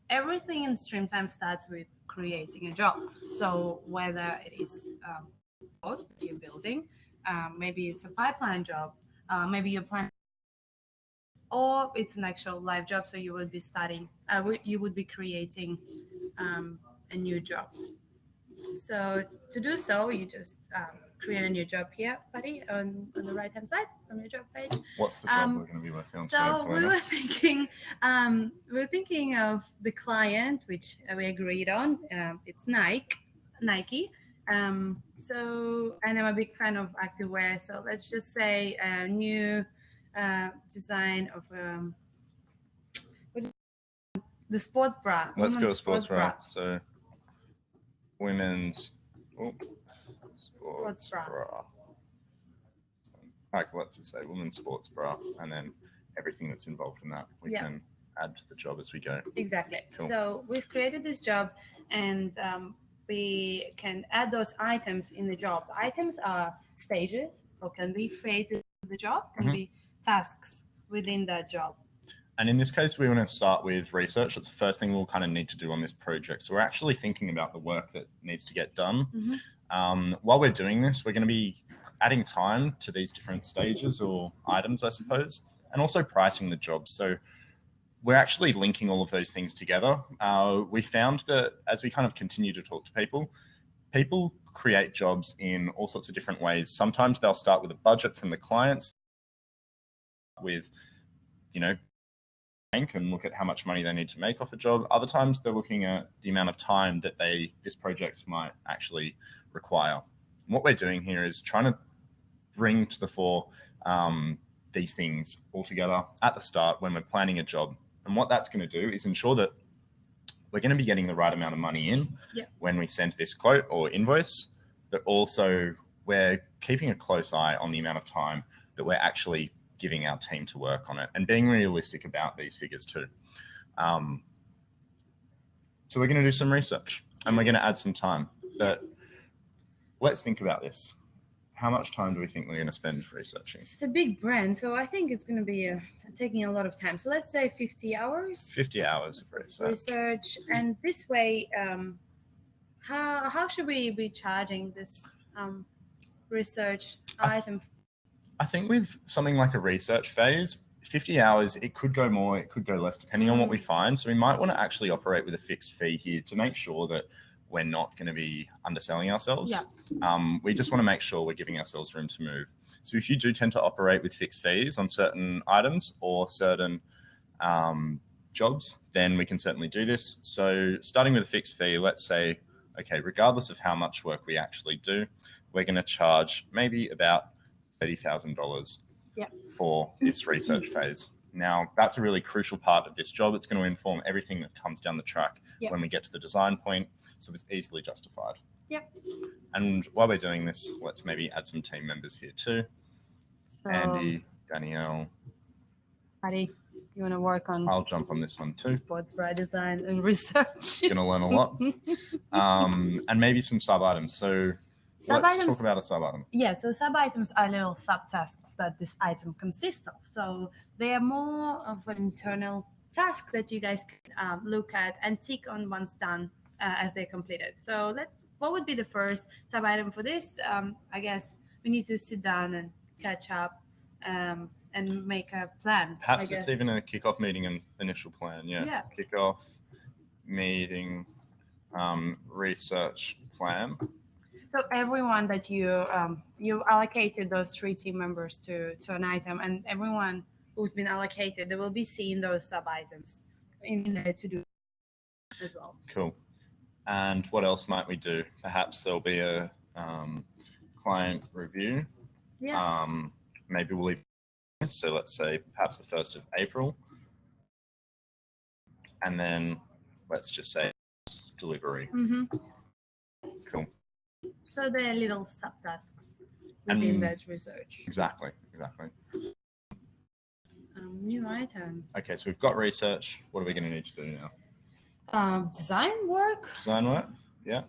everything in Streamtime starts with creating a job. So whether it is code that you're building, maybe it's a pipeline job, maybe you're planning, or it's an actual live job. So you would be starting, you would be creating a new job. So to do so, you just create a new job here, buddy, on the right hand side on your job page. What's the job we're going to be working on So today? we were thinking of the client, which we agreed on. It's Nike. So, and I'm a big fan of activewear. So let's just say a new design of the sports bra. Let's go sports bra. So women's sports bra. Like, let's just say women's sports bra, and then everything that's involved in that we can add to the job as we go. Exactly. Cool. So we've created this job, and we can add those items in the job. The items are stages, or can be phases of the job, can be tasks within that job. And in this case, we want to start with research. That's the first thing we'll kind of need to do on this project. So we're actually thinking about the work that needs to get done. While we're doing this, we're going to be adding time to these different stages or items, I suppose, and also pricing the jobs. So we're actually linking all of those things together. We found that as we kind of continue to talk to people create jobs in all sorts of different ways. Sometimes they'll start with a budget from the clients, with, you know, bank and look at how much money they need to make off a job. Other times they're looking at the amount of time that this project might actually require. And what we're doing here is trying to bring to the fore these things all together at the start when we're planning a job. And what that's going to do is ensure that we're going to be getting the right amount of money in when we send this quote or invoice, but also we're keeping a close eye on the amount of time that we're actually giving our team to work on it and being realistic about these figures too. So we're going to do some research and we're going to add some time, but let's think about this. How much time do we think we're going to spend researching? It's a big brand, so I think it's going to be taking a lot of time. So let's say 50 hours. 50 hours of research. And this way, how should we be charging this research item? I think with something like a research phase, 50 hours, it could go more, it could go less, depending on what we find. So we might want to actually operate with a fixed fee here to make sure that we're not going to be underselling ourselves. We just want to make sure we're giving ourselves room to move. So if you do tend to operate with fixed fees on certain items or certain jobs, then we can certainly do this. So starting with a fixed fee, let's say, okay, regardless of how much work we actually do, we're going to charge maybe about $30,000 for this research phase. Now, that's a really crucial part of this job. It's going to inform everything that comes down the track when we get to the design point, so it's easily justified. And while we're doing this, let's maybe add some team members here too. So, Andy, Danielle. Buddy, you want to work on... I'll jump on this one too. Sportsbra design and research. Going to learn a lot. And maybe some sub-items. So let's talk about a sub-item. Yeah, so sub-items are little subtasks that this item consists of. So they are more of an internal task that you guys can look at and tick on once done as they're completed. So what would be the first sub-item for this? I guess we need to sit down and catch up and make a plan. Perhaps it's even a kickoff meeting and initial plan. Yeah. Kickoff meeting, research plan. So everyone that you allocated those 3 team members to an item, and everyone who's been allocated, they will be seeing those sub items in the to do as well. Cool. And what else might we do? Perhaps there'll be a client review. Maybe we'll leave. So let's say perhaps the 1st of April, and then let's just say delivery. Cool. So they're little subtasks within that research. Exactly. New item. Okay, so we've got research. What are we going to need to do now? Design work. Yeah.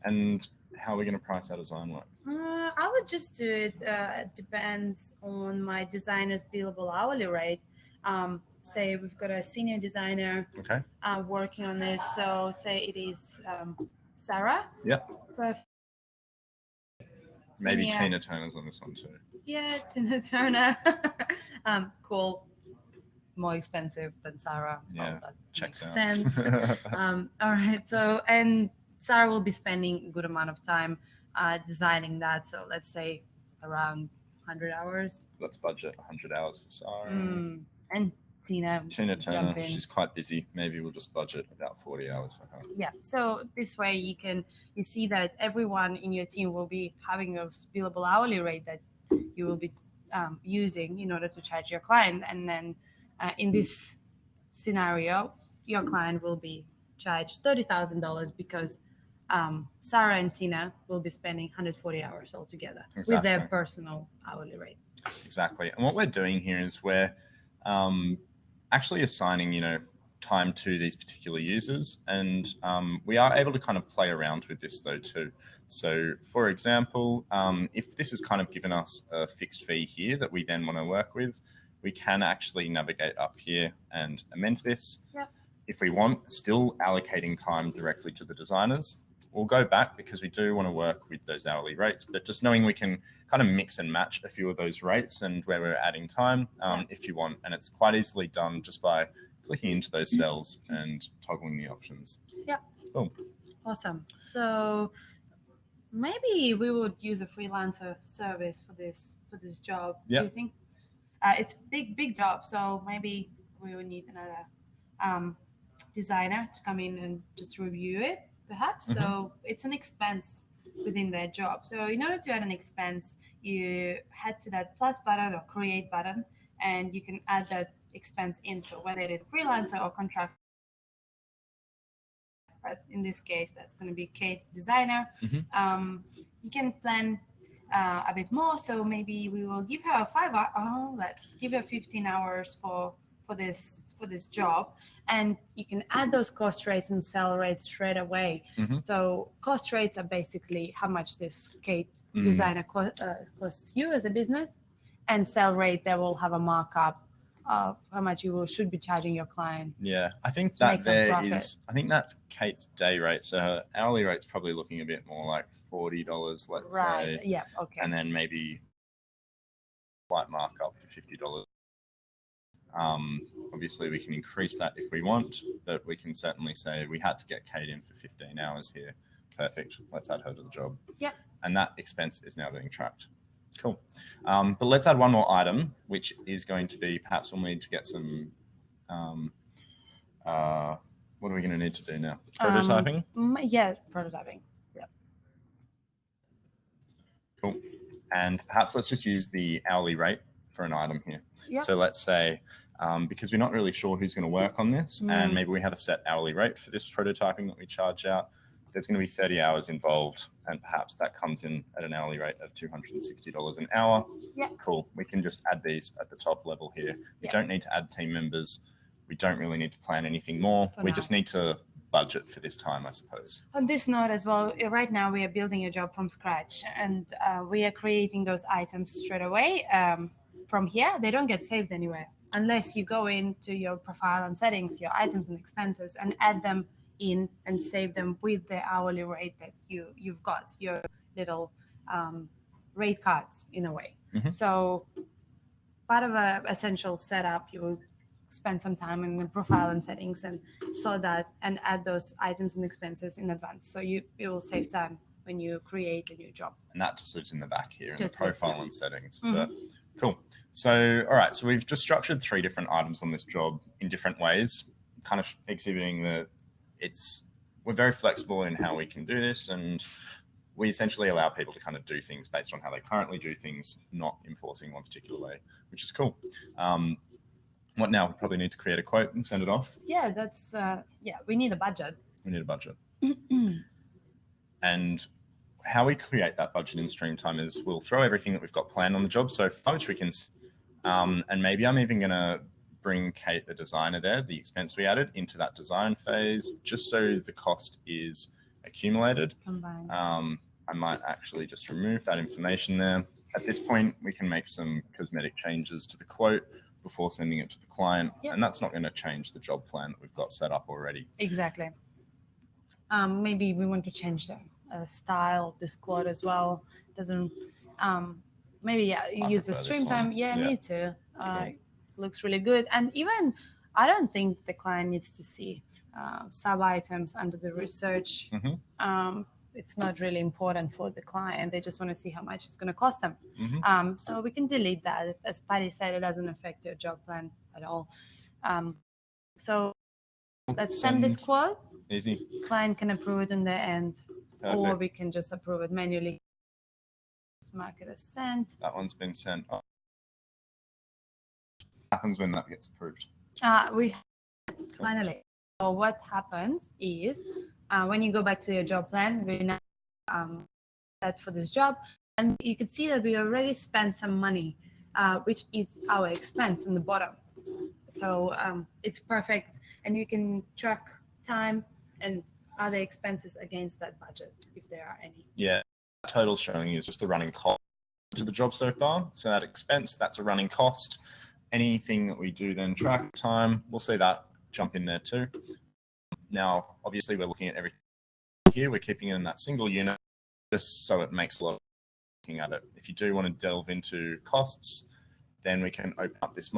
And how are we going to price our design work? I would just do it. Depends on my designer's billable hourly rate. Say we've got a senior designer Okay. working on this. So say it is Sarah. Yep. Perfect. Maybe Senior. Tina Turner's on this one too. Yeah, Tina Turner. Cool. More expensive than Sarah. Yeah, that checks makes out. sense. All right. So, and Sarah will be spending a good amount of time designing that. So let's say around 100 hours. Let's budget 100 hours for Sarah. And Tina Tina jump Turner, in. she's quite busy. Maybe we'll just budget about 40 hours for her. Yeah. So this way you see that everyone in your team will be having a billable hourly rate that you will be using in order to charge your client. And then in this scenario, your client will be charged $30,000 because Sarah and Tina will be spending 140 hours altogether with their personal hourly rate. Exactly. And what we're doing here is we're actually assigning, time to these particular users. And we are able to kind of play around with this though too. So for example, if this has kind of given us a fixed fee here that we then want to work with, we can actually navigate up here and amend this. Yep. If we want, still allocating time directly to the designers. We'll go back because we do want to work with those hourly rates, but just knowing we can kind of mix and match a few of those rates and where we're adding time if you want. And it's quite easily done just by clicking into those cells and toggling the options. Yeah. Boom. Awesome. So maybe we would use a freelancer service for this job. Yeah. Do you think? It's big job, so maybe we would need another designer to come in and just review it, perhaps. Mm-hmm. So it's an expense within their job. So in order to add an expense, you head to that plus button or create button, and you can add that expense in. So whether it is freelancer or contract, but in this case, that's going to be Kate designer. Mm-hmm. You can plan a bit more, so maybe we will give her 5 hours. Oh, let's give her 15 hours for this job, and you can add those cost rates and sell rates straight away. Mm-hmm. So cost rates are basically how much this Kate designer costs you as a business, and sell rate, they will have a markup of how much you should be charging your client. Yeah, I think that I think that's Kate's day rate. So her hourly rate's probably looking a bit more like $40, let's say. Yeah, okay. And then maybe slight markup for $50. Obviously we can increase that if we want, but we can certainly say we had to get Kate in for 15 hours here. Perfect. Let's add her to the job. Yeah. And that expense is now being tracked. Cool. But let's add one more item, which is going to be perhaps we'll need to get some, what are we going to need to do now? Prototyping? Yeah, prototyping. Yeah. Cool. And perhaps let's just use the hourly rate for an item here. Yep. So let's say, because we're not really sure who's going to work on this, and maybe we have a set hourly rate for this prototyping that we charge out, there's going to be 30 hours involved, and perhaps that comes in at an hourly rate of $260 an hour. Yeah. Cool. We can just add these at the top level here. We don't need to add team members. We don't really need to plan anything more. We just need to budget for this time, I suppose. On this note as well, right now we are building a job from scratch, and we are creating those items straight away. From here, they don't get saved anywhere unless you go into your profile and settings, your items and expenses, and add them in and save them with the hourly rate that you've got, your little rate cards in a way. Mm-hmm. So part of a essential setup, you will spend some time in the profile and settings and sort that and add those items and expenses in advance. So it will save time when you create a new job. And that just lives in the back here in Just the profile and settings. Mm-hmm. But cool. So, all right. So we've just structured 3 different items on this job in different ways, kind of exhibiting that we're very flexible in how we can do this, and we essentially allow people to kind of do things based on how they currently do things, not enforcing one particular way, which is cool. What now? We probably need to create a quote and send it off. Yeah, that's we need a budget. We need a budget. And how we create that budget in Streamtime is we'll throw everything that we've got planned on the job so far, which we can, and maybe I'm even going to bring Kate, the designer there, the expense we added into that design phase, just so the cost is accumulated. Combined. I might actually just remove that information there. At this point, we can make some cosmetic changes to the quote. before sending it to the client. Yep. And that's not going to change the job plan that we've got set up already. Exactly. Maybe we want to change the style of this quote as well. Doesn't maybe you use the Streamtime. Yeah, me too. Cool. Looks really good. And even I don't think the client needs to see sub items under the research. It's not really important for the client. They just want to see how much it's going to cost them. So we can delete that. As Patty said, it doesn't affect your job plan at all. So let's send this quote. Easy. Client can approve it in the end. Perfect. Or we can just approve it manually. Mark it as sent. That one's been sent. What happens when that gets approved? Finally. So what happens is when you go back to your job plan, we now set for this job, and you can see that we already spent some money, which is our expense in the bottom. So it's perfect, and you can track time and other expenses against that budget if there are any. Yeah, total showing you is just the running cost to the job so far. So that expense, that's a running cost. Anything that we do then track time, we'll see that jump in there too. Now, obviously, we're looking at everything here. We're keeping it in that single unit just so it makes a lot of looking at it. If you do want to delve into costs, then we can open up this,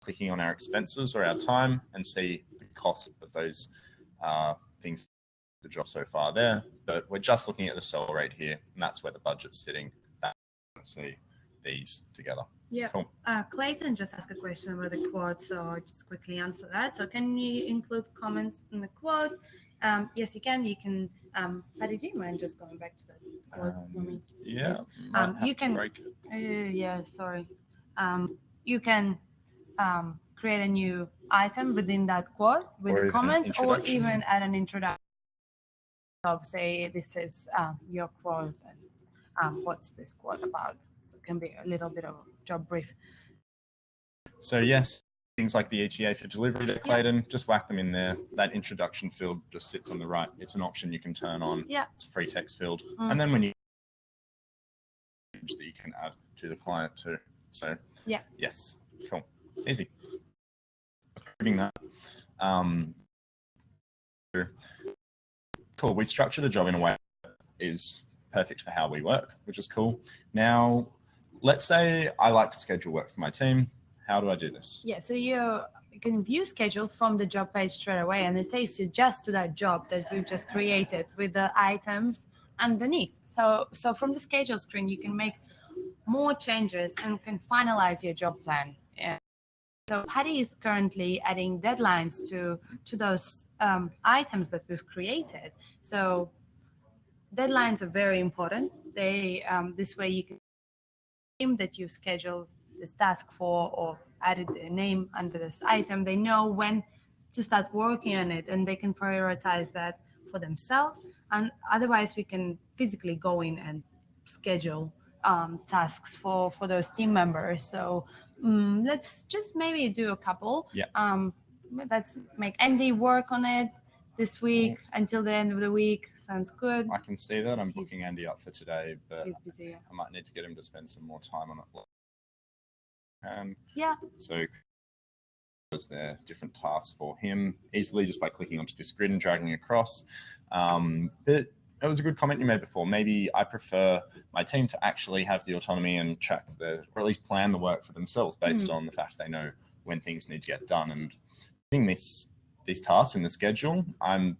clicking on our expenses or our time, and see the cost of those things, the job so far there. But we're just looking at the sell rate here, and that's where the budget's sitting. Let's see these together. Yeah. Cool. Clayton just asked a question about the quote, so I'll just quickly answer that. So can you include comments in the quote? Yes, you can. You can. Patty, do you mind just going back to that quote for me? Yeah. You can. Break it. Yeah. Sorry. You can create a new item within that quote with the comments, or even add an introduction. Say this is your quote, and what's this quote about? It can be a little bit of a job brief. So yes, things like the ETA for delivery there, Clayton, just whack them in there. That introduction field just sits on the right. It's an option you can turn on. Yeah. It's a free text field. And then when you that you can add to the client too. So yeah. Yes. Cool. Easy. Approving that. Cool. We structured a job in a way that is perfect for how we work, which is cool. Now, let's say I like to schedule work for my team. How do I do this? Yeah, so you can view schedule from the job page straight away, and it takes you just to that job that you just created with the items underneath. So from the schedule screen, you can make more changes and can finalize your job plan. Yeah. So Patty is currently adding deadlines to those items that we've created. So deadlines are very important. They this way you can name that you scheduled this task for or added a name under this item. They know when to start working on it, and they can prioritize that for themselves. And otherwise, we can physically go in and schedule tasks for those team members. So let's just maybe do a couple. Yeah. Let's make Andy work on it this week until the end of the week. Sounds good. I can see that. I'm booking Andy up for today, but he's busy, yeah. I might need to get him to spend some more time on it. Yeah. So was there different tasks for him easily just by clicking onto this grid and dragging across. But it was a good comment you made before. Maybe I prefer my team to actually have the autonomy and track or at least plan the work for themselves based on the fact they know when things need to get done. And doing these tasks in the schedule, I'm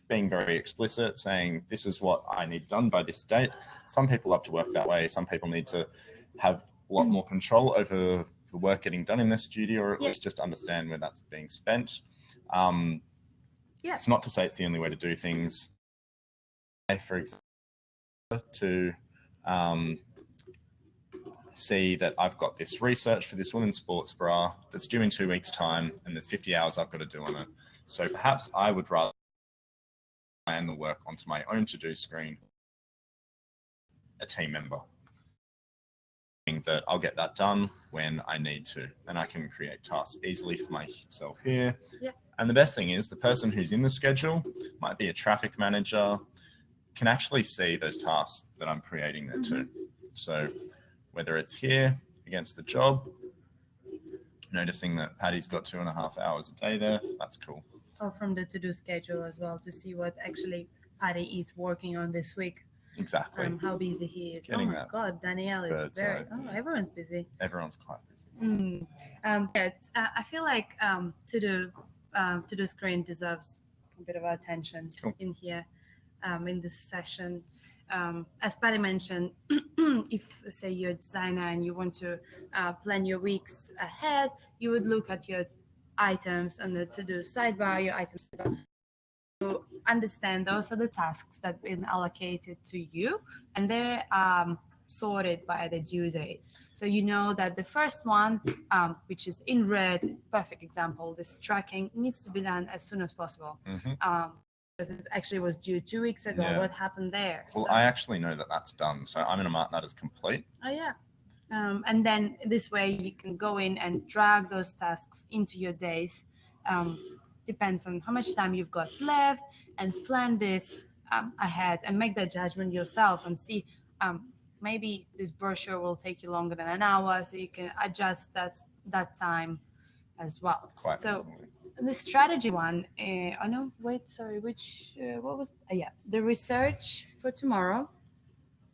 being very explicit, saying this is what I need done by this date. Some people love to work that way. Some people need to have a lot more control over the work getting done in their studio, or at least just understand where that's being spent. It's not to say it's the only way to do things. For example, to see that I've got this research for this women's sports bra that's due in 2 weeks' time, and there's 50 hours I've got to do on it. So perhaps I would rather plan the work onto my own to-do screen, a team member. That I'll get that done when I need to, and I can create tasks easily for myself here. Yeah. And the best thing is the person who's in the schedule might be a traffic manager, can actually see those tasks that I'm creating there too. So whether it's here against the job, noticing that Patty's got 2.5 hours a day there. That's cool. Or from the to-do schedule as well to see what actually Patty is working on this week. Exactly. How busy he is. Getting oh my that God, Danielle is bird's very. eye Oh, view. everyone's busy. Everyone's quite busy. I feel like to-do screen deserves a bit of our attention in here, in this session. As Patty mentioned, if say you're a designer and you want to plan your weeks ahead, you would look at your items on the to-do sidebar, your items to understand those are the tasks that have been allocated to you, and they're sorted by the due date. So you know that the first one, which is in red, perfect example, this tracking needs to be done as soon as possible. Because it actually was due 2 weeks ago. Yeah. What happened there? Well, I actually know that that's done, so I'm going to mark that as complete. Oh, yeah. And then this way you can go in and drag those tasks into your days. Depends on how much time you've got left, and plan this ahead and make that judgment yourself and see maybe this brochure will take you longer than an hour, so you can adjust that time as well. Quite so easily. The strategy one, what was, the research for tomorrow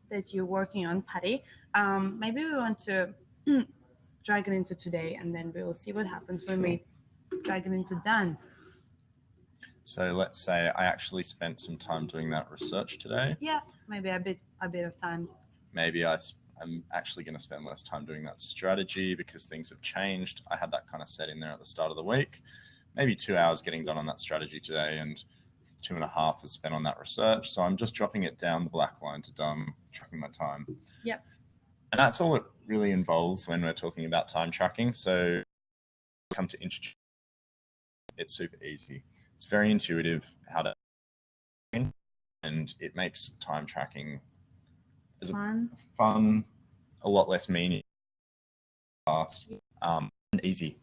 that you're working on, Patty. Maybe we want to drag it into today, and then we will see what happens when we drag it into Dan. So let's say I actually spent some time doing that research today. Yeah, maybe a bit of time. Maybe I'm actually going to spend less time doing that strategy because things have changed. I had that kind of set in there at the start of the week. Maybe 2 hours getting done on that strategy today, and 2.5 was spent on that research. So I'm just dropping it down the black line to done, tracking my time. Yep. And that's all it really involves when we're talking about time tracking. So come to introduce, it's super easy. It's very intuitive how to, and it makes time tracking fun, a lot less meaning, fast, and easy.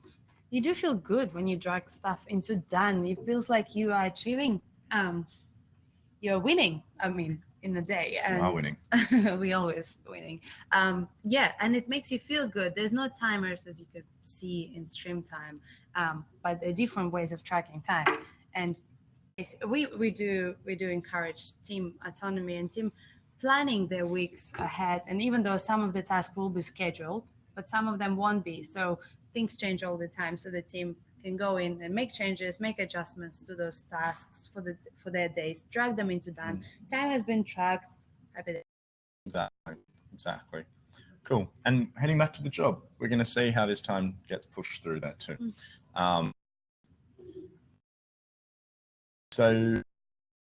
You do feel good when you drag stuff into Dan. It feels like you are achieving, you're winning. I mean, in the day. And we are winning. We always winning. Yeah, and it makes you feel good. There's no timers, as you could see in Streamtime, but there are different ways of tracking time. And we do encourage team autonomy and team planning their weeks ahead. And even though some of the tasks will be scheduled, but some of them won't be. So things change all the time. So the team can go in and make changes, make adjustments to those tasks for their days, drag them into Dan. Time has been tracked. Exactly. Cool. And heading back to the job, we're going to see how this time gets pushed through that too. So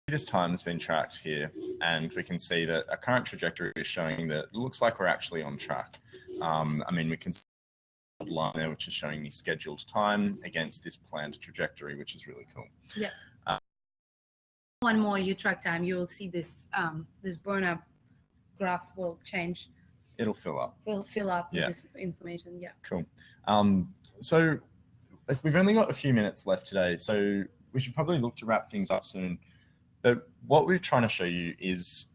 this time has been tracked here, and we can see that our current trajectory is showing that it looks like we're actually on track. I mean, we can see the line there, which is showing me scheduled time against this planned trajectory, which is really cool. Yeah. One more you track time, you will see this this burn up graph will change. It'll fill up. Will fill up with this information. Yeah. Cool. So we've only got a few minutes left today, so we should probably look to wrap things up soon. But what we're trying to show you is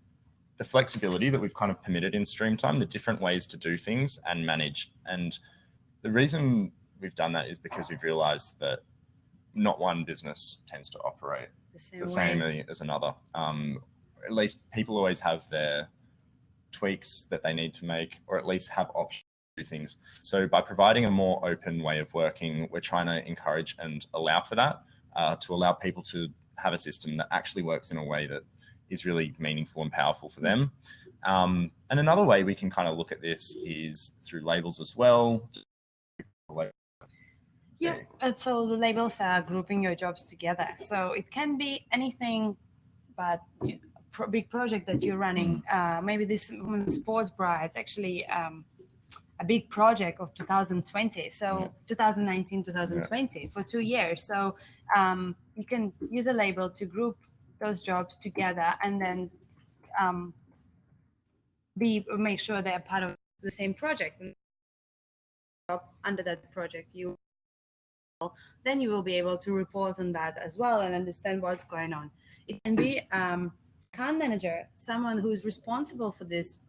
the flexibility that we've kind of permitted in Streamtime, the different ways to do things and manage. And the reason we've done that is because we've realized that not one business tends to operate the same as another. At least people always have their tweaks that they need to make, or at least have options to do things. So by providing a more open way of working, we're trying to encourage and allow for that, to allow people to have a system that actually works in a way that is really meaningful and powerful for them. And another way we can kind of look at this is through labels as well. Yeah, so the labels are grouping your jobs together. So it can be anything, but big project that you're running. Maybe this Sportsbra, it's actually a big project of 2020. So 2019, 2020 for 2 years. So you can use a label to group those jobs together, and then make sure they're part of the same project. Under that project, then you will be able to report on that as well and understand what's going on. It can be account manager, someone who's responsible for this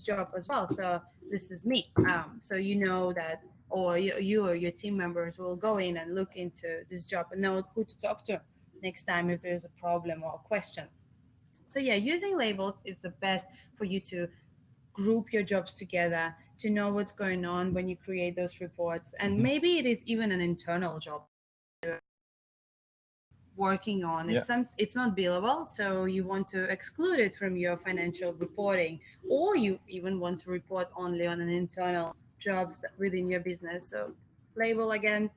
job as well. So this is me. So you know that or you or your team members will go in and look into this job and know who to talk to next time if there's a problem or a question. So yeah, using labels is the best for you to group your jobs together, to know what's going on when you create those reports. And maybe it is even an internal job working on. It's not billable, so you want to exclude it from your financial reporting, or you even want to report only on an internal jobs within your business. So label again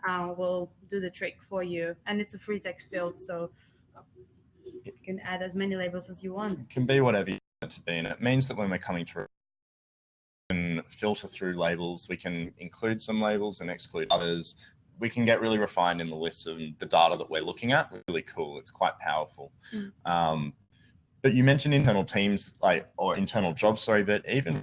will do the trick for you, and it's a free text field, so you can add as many labels as you want. It can be whatever you want it to be, and it means that when we're coming to filter through labels, we can include some labels and exclude others. We can get really refined in the lists of the data that we're looking at. Really cool. It's quite powerful. But you mentioned internal teams, or internal jobs, sorry, but even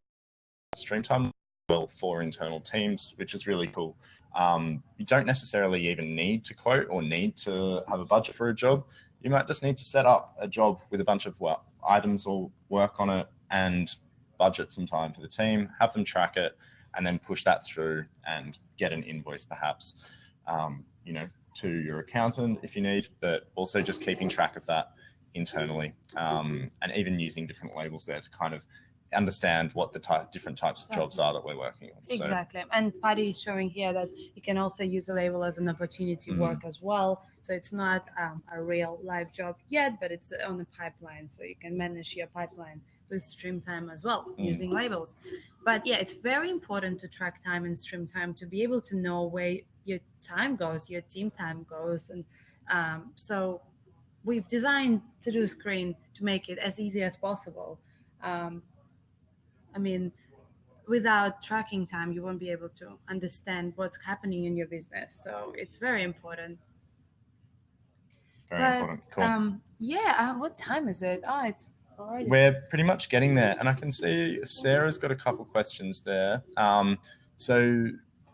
Streamtime well for internal teams, which is really cool. You don't necessarily even need to quote or need to have a budget for a job. You might just need to set up a job with a bunch of items or work on it and budget some time for the team, have them track it, and then push that through and get an invoice perhaps, to your accountant if you need, but also just keeping track of that internally, and even using different labels there to kind of understand what the different types of jobs are that we're working on. Exactly. And Patty is showing here that you can also use a label as an opportunity work as well. So it's not a real live job yet, but it's on the pipeline. So you can manage your pipeline with Streamtime as well using labels. But yeah, it's very important to track time in Streamtime to be able to know where your time goes, your team time goes. And so we've designed To-Do Screen to make it as easy as possible. I mean, without tracking time, you won't be able to understand what's happening in your business. So it's very important. Very important. Cool. What time is it? Oh, it's already. We're pretty much getting there. And I can see Sarah's got a couple questions there.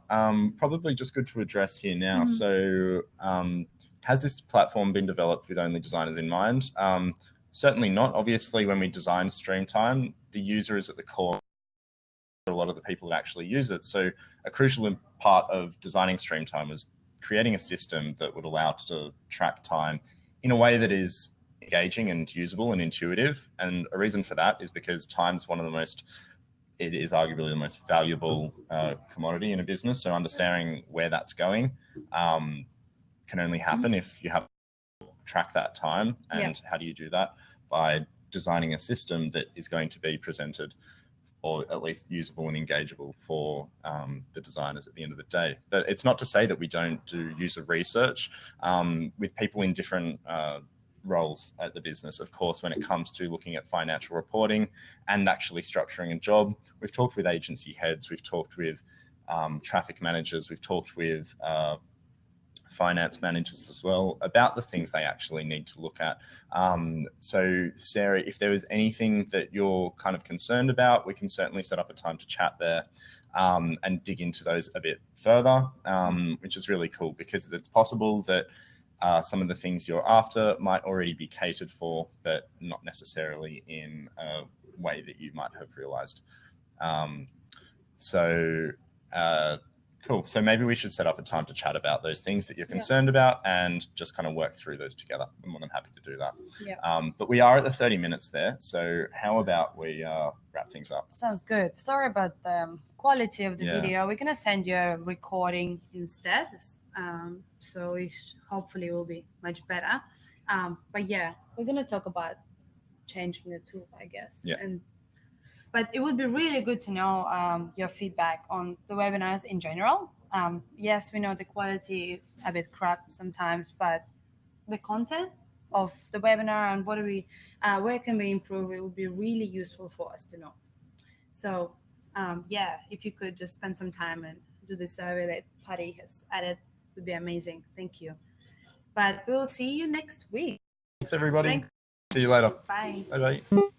Probably just good to address here now. So has this platform been developed with only designers in mind? Certainly not. Obviously, when we designed Streamtime, the user is at the core of a lot of the people that actually use it. So a crucial part of designing Streamtime was creating a system that would allow to track time in a way that is engaging and usable and intuitive. And a reason for that is because time's it is arguably the most valuable commodity in a business. So understanding where that's going can only happen if you have track that time. And how do you do that? By designing a system that is going to be presented, or at least usable and engageable for the designers at the end of the day. But it's not to say that we don't do user research with people in different roles at the business. Of course, when it comes to looking at financial reporting and actually structuring a job, we've talked with agency heads, we've talked with traffic managers, we've talked with finance managers as well about the things they actually need to look at. So Sarah, if there was anything that you're kind of concerned about, we can certainly set up a time to chat there and dig into those a bit further, which is really cool because it's possible that some of the things you're after might already be catered for, but not necessarily in a way that you might have realized. Cool. So maybe we should set up a time to chat about those things that you're concerned about and just kind of work through those together. I'm more than happy to do that. But we are at the 30 minutes there. So how about we wrap things up? Sounds good. Sorry about the quality of the video. We're going to send you a recording instead. So it hopefully will be much better. But yeah, we're going to talk about changing the tool, I guess. But it would be really good to know your feedback on the webinars in general. Yes, we know the quality is a bit crap sometimes, but the content of the webinar and where can we improve, it would be really useful for us to know. So if you could just spend some time and do the survey that Patty has added, it would be amazing. Thank you. But we'll see you next week. Thanks, everybody. Thanks. See you later. Bye. Bye-bye.